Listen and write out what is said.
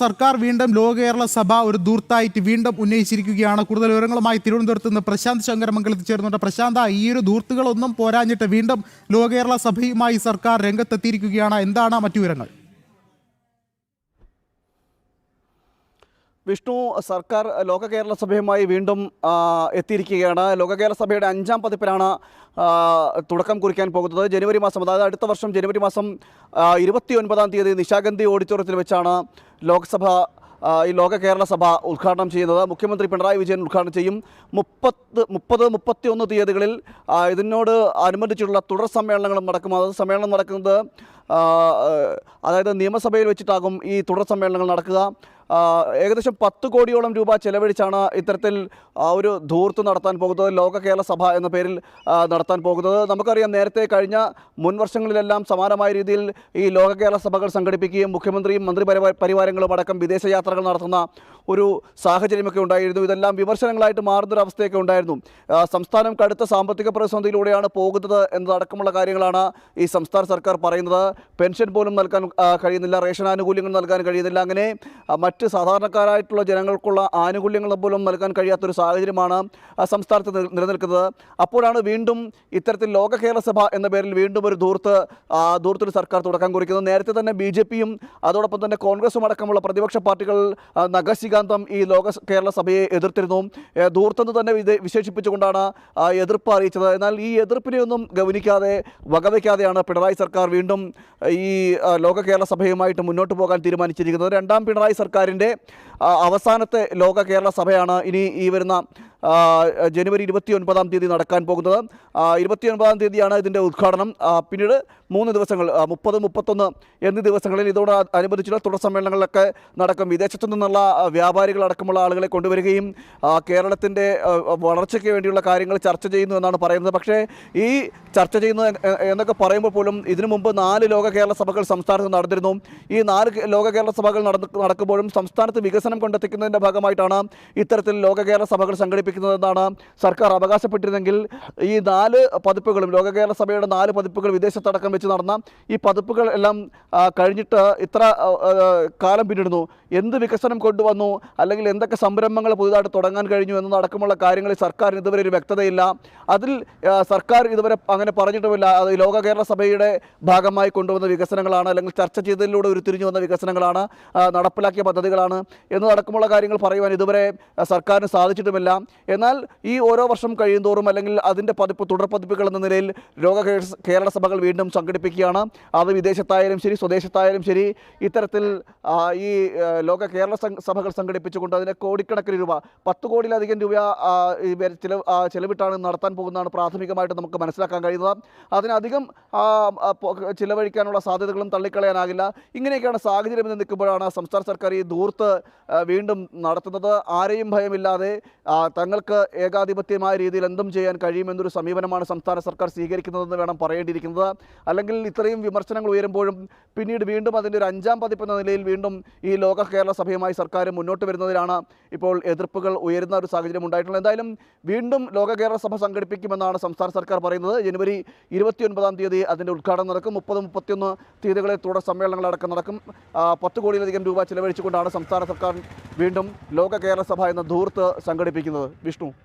സർക്കാർ വീണ്ടും ലോക കേരള സഭ ഒരു ധൂർത്തായിട്ട് വീണ്ടും ഉന്നയിച്ചിരിക്കുകയാണ്. കൂടുതൽ വിവരങ്ങളുമായി തിരുവനന്തപുരത്ത് നിന്ന് പ്രശാന്ത് ശങ്കരമംഗലത്ത് ചേർന്നുണ്ട്. പ്രശാന്ത, ഈ ഒരു ധൂർത്തുകളൊന്നും പോരാഞ്ഞിട്ട് വീണ്ടും ലോക കേരള സഭയുമായി സർക്കാർ രംഗത്തെത്തിയിരിക്കുകയാണ്. എന്താണ് മറ്റു വിവരങ്ങൾ? വിഷ്ണു, സർക്കാർ ലോക കേരള സഭയുമായി വീണ്ടും എത്തിയിരിക്കുകയാണ്. ലോക കേരള സഭയുടെ 5ാം പതിപ്പിനാണ് തുടക്കം കുറിക്കാൻ പോകുന്നത്. ജനുവരി മാസം, അതായത് അടുത്ത വർഷം ജനുവരി മാസം 29-ാം തീയതി നിശാഗന്ധി ഓഡിറ്റോറിയത്തിൽ വെച്ചാണ് ഈ ലോക കേരള സഭ ഉദ്ഘാടനം ചെയ്യുന്നത്. മുഖ്യമന്ത്രി പിണറായി വിജയൻ ഉദ്ഘാടനം ചെയ്യും. 30-31 തീയതികളിൽ ഇതിനോട് അനുബന്ധിച്ചുള്ള തുടർ സമ്മേളനങ്ങളും നടക്കും. അത് സമ്മേളനം നടക്കുന്നത് അതായത് നിയമസഭയിൽ വെച്ചിട്ടാകും ഈ തുടർ സമ്മേളനങ്ങൾ നടക്കുക. ഏകദേശം 10 കോടിയോളം രൂപ ചെലവഴിച്ചാണ് ഇത്തരത്തിൽ ഒരു ധൂർത്ത് നടത്താൻ പോകുന്നത്, ലോക കേരള സഭ എന്ന പേരിൽ നടത്താൻ പോകുന്നത്. നമുക്കറിയാം, നേരത്തെ കഴിഞ്ഞ മുൻ വർഷങ്ങളിലെല്ലാം സമാനമായ രീതിയിൽ ഈ ലോക കേരള സഭകൾ സംഘടിപ്പിക്കുകയും മുഖ്യമന്ത്രിയും മന്ത്രി പരിവാരങ്ങളും അടക്കം വിദേശ യാത്രകൾ നടത്തുന്ന ഒരു സാഹചര്യമൊക്കെ ഉണ്ടായിരുന്നു. ഇതെല്ലാം വിമർശനങ്ങളായിട്ട് മാറുന്നൊരവസ്ഥയൊക്കെ ഉണ്ടായിരുന്നു. സംസ്ഥാനം കടുത്ത സാമ്പത്തിക പ്രതിസന്ധിയിലൂടെയാണ് പോകുന്നത് എന്നതടക്കമുള്ള കാര്യങ്ങളാണ് ഈ സംസ്ഥാന സർക്കാർ പറയുന്നത്. പെൻഷൻ പോലും നൽകാൻ കഴിയുന്നില്ല, റേഷൻ ആനുകൂല്യങ്ങൾ നൽകാൻ കഴിയുന്നില്ല. അങ്ങനെ മറ്റ് സാധാരണക്കാരായിട്ടുള്ള ജനങ്ങൾക്കുള്ള ആനുകൂല്യങ്ങൾ പോലും നൽകാൻ കഴിയാത്തൊരു സാഹചര്യമാണ് സംസ്ഥാനത്ത് നിലനിൽക്കുന്നത്. അപ്പോഴാണ് വീണ്ടും ഇത്തരത്തിൽ ലോക കേരള സഭ എന്ന പേരിൽ വീണ്ടും ഒരു ധൂർത്തിന് സർക്കാർ തുടക്കം കുറിക്കുന്നത്. നേരത്തെ തന്നെ BJPയും അതോടൊപ്പം തന്നെ കോൺഗ്രസും അടക്കമുള്ള പ്രതിപക്ഷ പാർട്ടികൾ നഖശികാന്തം ഈ ലോക കേരള സഭയെ എതിർത്തിരുന്നു. ധൂർത്തെന്ന് തന്നെ വിശേഷിപ്പിച്ചുകൊണ്ടാണ് എതിർപ്പ് അറിയിച്ചത്. എന്നാൽ ഈ എതിർപ്പിനെയൊന്നും വകവയ്ക്കാതെയാണ് പിണറായി സർക്കാർ വീണ്ടും ഈ ലോക കേരള സഭയുമായിട്ട് മുന്നോട്ട് പോകാൻ തീരുമാനിച്ചിരിക്കുന്നത്. 2ാം പിണറായി സർക്കാരിൻ്റെ അവസാനത്തെ ലോക കേരള സഭയാണ് ഇനി ഈ വരുന്ന ജനുവരി 29-ാം തീയതി നടക്കാൻ പോകുന്നത്. 29-ാം തീയതിയാണ് ഇതിൻ്റെ ഉദ്ഘാടനം. പിന്നീട് 3 ദിവസങ്ങൾ 30, 31 എന്നീ ദിവസങ്ങളിൽ ഇതോട് അനുബന്ധിച്ചുള്ള തുടർ സമ്മേളനങ്ങളിലൊക്കെ നടക്കും. വിദേശത്തു നിന്നുള്ള വ്യാപാരികളടക്കമുള്ള ആളുകളെ കൊണ്ടുവരികയും കേരളത്തിൻ്റെ വളർച്ചയ്ക്ക് വേണ്ടിയുള്ള കാര്യങ്ങൾ ചർച്ച ചെയ്യുന്നു എന്നാണ് പറയുന്നത്. പക്ഷേ ഈ ചർച്ച ചെയ്യുന്നു എന്നൊക്കെ പറയുമ്പോൾ പോലും ഇതിനു മുമ്പ് 4 ലോക കേരള സഭകൾ സംസ്ഥാനത്ത് നടന്നിരുന്നു. ഈ 4 ലോക കേരള സഭകൾ നടക്കുമ്പോഴും സംസ്ഥാനത്ത് വികസനം കൊണ്ടെത്തിക്കുന്നതിൻ്റെ ഭാഗമായിട്ടാണ് ഇത്തരത്തിൽ ലോക കേരള സഭകൾ സംഘടിപ്പിക്കുന്നതെന്നാണ് സർക്കാർ അവകാശപ്പെട്ടിരുന്നെങ്കിൽ ഈ 4 പതിപ്പുകളും ലോക കേരള സഭയുടെ 4 പതിപ്പുകൾ വിദേശത്തടക്കം വെച്ച് നടന്ന ഈ പതിപ്പുകൾ എല്ലാം കഴിഞ്ഞിട്ട് ഇത്ര കാലം പിന്നിടുന്നു. എന്ത് വികസനം കൊണ്ടുവന്നു, അല്ലെങ്കിൽ എന്തൊക്കെ സംരംഭങ്ങൾ പുതുതായിട്ട് തുടങ്ങാൻ കഴിഞ്ഞു എന്നതടക്കമുള്ള കാര്യങ്ങളിൽ സർക്കാരിന് ഇതുവരെ ഒരു വ്യക്തതയില്ല. അതിൽ സർക്കാർ ഇതുവരെ അങ്ങനെ പറഞ്ഞിട്ടുമില്ല. അത് ലോക കേരള സഭയുടെ ഭാഗമായി കൊണ്ടുവന്ന വികസനങ്ങളാണ്, അല്ലെങ്കിൽ ചർച്ച ചെയ്തതിലൂടെ ഉരുത്തിരിഞ്ഞു വന്ന വികസനങ്ങളാണ്, നടപ്പിലാക്കിയ പദ്ധതികളാണ് എന്നതടക്കമുള്ള കാര്യങ്ങൾ പറയുവാൻ ഇതുവരെ സർക്കാരിന് സാധിച്ചിട്ടുമില്ല. എന്നാൽ ഈ ഓരോ വർഷം കഴിയുന്തോറും, അല്ലെങ്കിൽ അതിൻ്റെ തുടർ പതിപ്പുകൾ എന്ന നിലയിൽ ലോക കേരള സഭകൾ വീണ്ടും സംഘടിപ്പിക്കുകയാണ്. അത് വിദേശത്തായാലും ശരി, സ്വദേശത്തായാലും ശരി, ഇത്തരത്തിൽ ഈ ലോക കേരള സഭകൾ സംഘടിപ്പിച്ചുകൊണ്ട് അതിന് കോടിക്കണക്കിന് രൂപ, 10 കോടിയിലധികം രൂപ ചെലവിട്ടാണ് നടത്താൻ പോകുന്നതാണ് പ്രാഥമികമായിട്ട് നമുക്ക് മനസ്സിലാക്കാൻ കഴിയുന്നത്. അതിനധികം ചിലവഴിക്കാനുള്ള സാധ്യതകളും തള്ളിക്കളയാനാകില്ല. ഇങ്ങനെയൊക്കെയാണ് സാഹചര്യം എന്ന് നിൽക്കുമ്പോഴാണ് സംസ്ഥാന സർക്കാർ ഈ ധൂർത്ത് വീണ്ടും നടത്തുന്നത്. ആരെയും ഭയമില്ലാതെ തങ്ങൾക്ക് ഏകാധിപത്യമായ രീതിയിൽ എന്തും ചെയ്യാൻ കഴിയുമെന്നൊരു സമീപനമാണ് സംസ്ഥാന സർക്കാർ സ്വീകരിക്കുന്നതെന്ന് വേണം പറയേണ്ടിയിരിക്കുന്നത്. അല്ലെങ്കിൽ ഇത്രയും വിമർശനങ്ങൾ ഉയരുമ്പോഴും പിന്നീട് വീണ്ടും അതിൻ്റെ ഒരു 5ാം പതിപ്പ് എന്ന നിലയിൽ വീണ്ടും ഈ ലോക കേരള സഭയുമായി സർക്കാർ മുന്നോട്ട് വരുന്നതിലാണ് ഇപ്പോൾ എതിർപ്പുകൾ ഉയരുന്ന ഒരു സാഹചര്യം ഉണ്ടായിട്ടുള്ളത്. എന്തായാലും വീണ്ടും ലോക കേരള സഭ സംഘടിപ്പിക്കുമെന്നാണ് സംസ്ഥാന സർക്കാർ പറയുന്നത്. ജനുവരി 29-ാം തീയതി അതിൻ്റെ ഉദ്ഘാടനം നടക്കും. 30, 31 തീയതികളിൽ തുടർ സമ്മേളനങ്ങളടക്കം നടക്കും. 10 കോടിയിലധികം രൂപ ചിലവഴിച്ചുകൊണ്ടാണ് സംസ്ഥാന സർക്കാർ വീണ്ടും ലോക കേരള സഭ എന്ന ധൂർത്ത് സംഘടിപ്പിക്കുന്നത്. വിഷ്ണു.